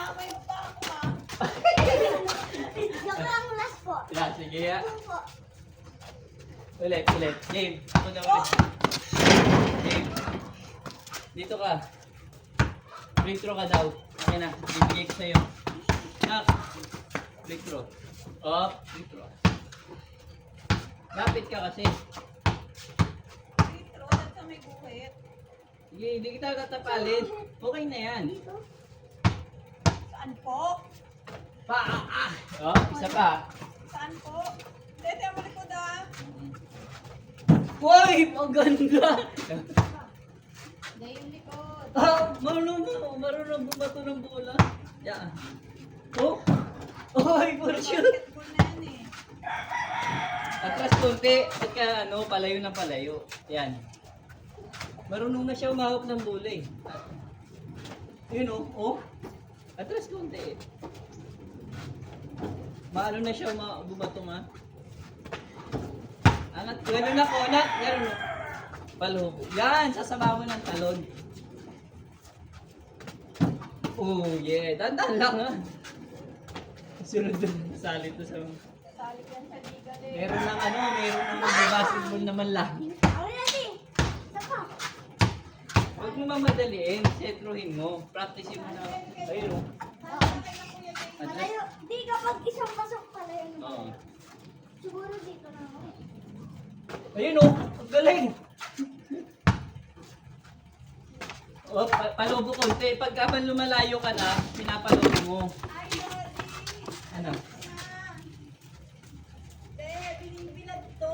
Nadamay pa ako ah. Joke lang last po. Yeah, sige ya. Ano po? Ulit. Game. Ako na ulit. Game. Dito ka. Free throw ka daw. Akin na. Bibigay ko sa'yo. Nak. Free throw. Oh, free throw. Lapit ka kasi. Retro, sa may guhit. Sige, hindi kita tatapalin. Okay na yan. Dito. Saan po? Oh, isa pa. Saan po? Dito ang malikod ah. Uy, maganda. Dahil yung likod. Marunong bumato ng bola. Yan. Oh. Oy, for sure. Basketball na yan eh. Atras konti, pagka palayo ng palayo. Yan. Marunong na siya umahok ng bola eh. Yun oh. Atras konti. Maano na siya bumato nga. Angat, gano'n ako, anak. Gano'n. Palubo. Yan, sasama mo ng talon. Oh, yeah. Dandan lang ha. Sunod doon. Salit to sa... Salik yan sa liga din. Meron ng basketball naman lang. Ako natin. Isa pa. Huwag mo mamadaliin. Setrohin mo. Practicein mo na. Ayun o. Malayo. Di kapag isang pasok pala yun. Oo. Siguro dito na ako. Ayun o. Ang galing. O, palubo konti. Pagka man lumalayo ka na, pinapalubo mo. Ay, Lori. Ano? Binibilad to.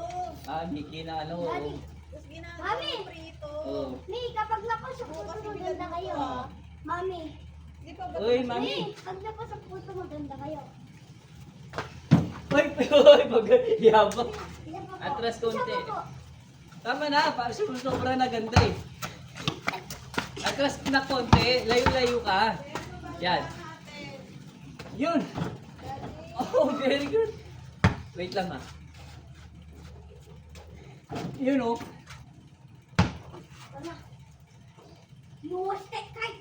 Miki na Daddy. Tapos ginagawa Mami! ng prito. Oo. Mi, kapag napasok po ito, maganda kayo. ah. Mami. Di pa ba? Uy, Mi, mami. pag napasok po ito, maganda kayo. Uy, yabang. Isa pa po. Atras konti. Isa pa po. Tama na, para sobra na ganda eh. Atras na konti, layo-layo ka. Yan. Yun. Oh, very good. Wait lang ha. Yun oh. Wala. Luwas kay kay.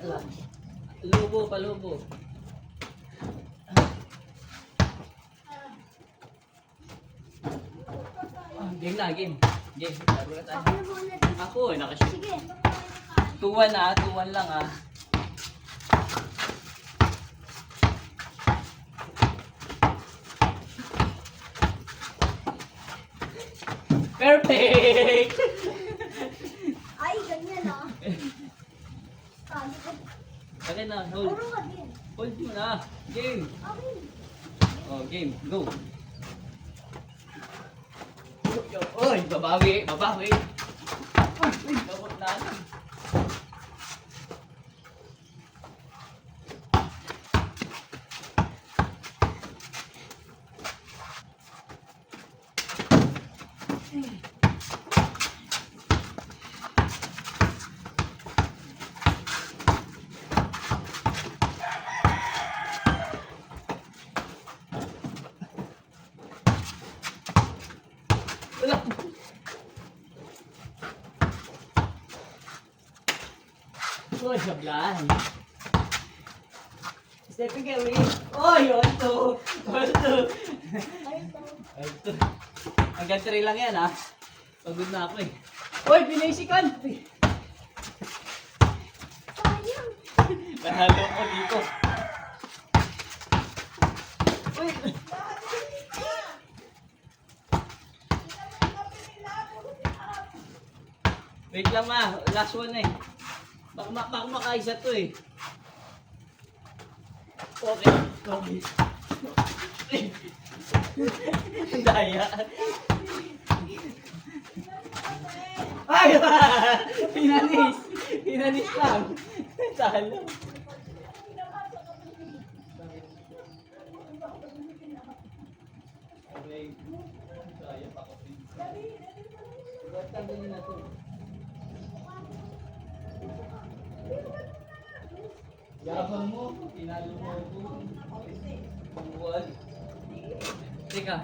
Ala. Lubo, palubo. Game na, game. Game, laro na tayo. Ako na muna dito. Ako eh, nakashoot. Sige. 2-1 ah, 2-1 lang ah. Perfect! Ay, ganyan ah. Sabi ko. Okay na, hold. Puro ka din. Hold mo na. Game. Okay. Oh, game. Go. Oy, babawi. Babawi. Uy, babot na lang. Wala. Uy, sablan. Stepping away. Oy, onto. Onto. Onto. Hanggang 3 lang yan, ha? Pagod na ako, eh. Uy, binasikan! Sayang. Panalo ko dito. Uy! Wait lang ma, last one eh. Baka makaisa to eh. Okay. Ang daya. Ay! Pinanis! Pinanis lang. Talo. Okay. Daya pa ko. Tanggalin na to. Yabang mo, tinalo mo ako. Buwan. Teka,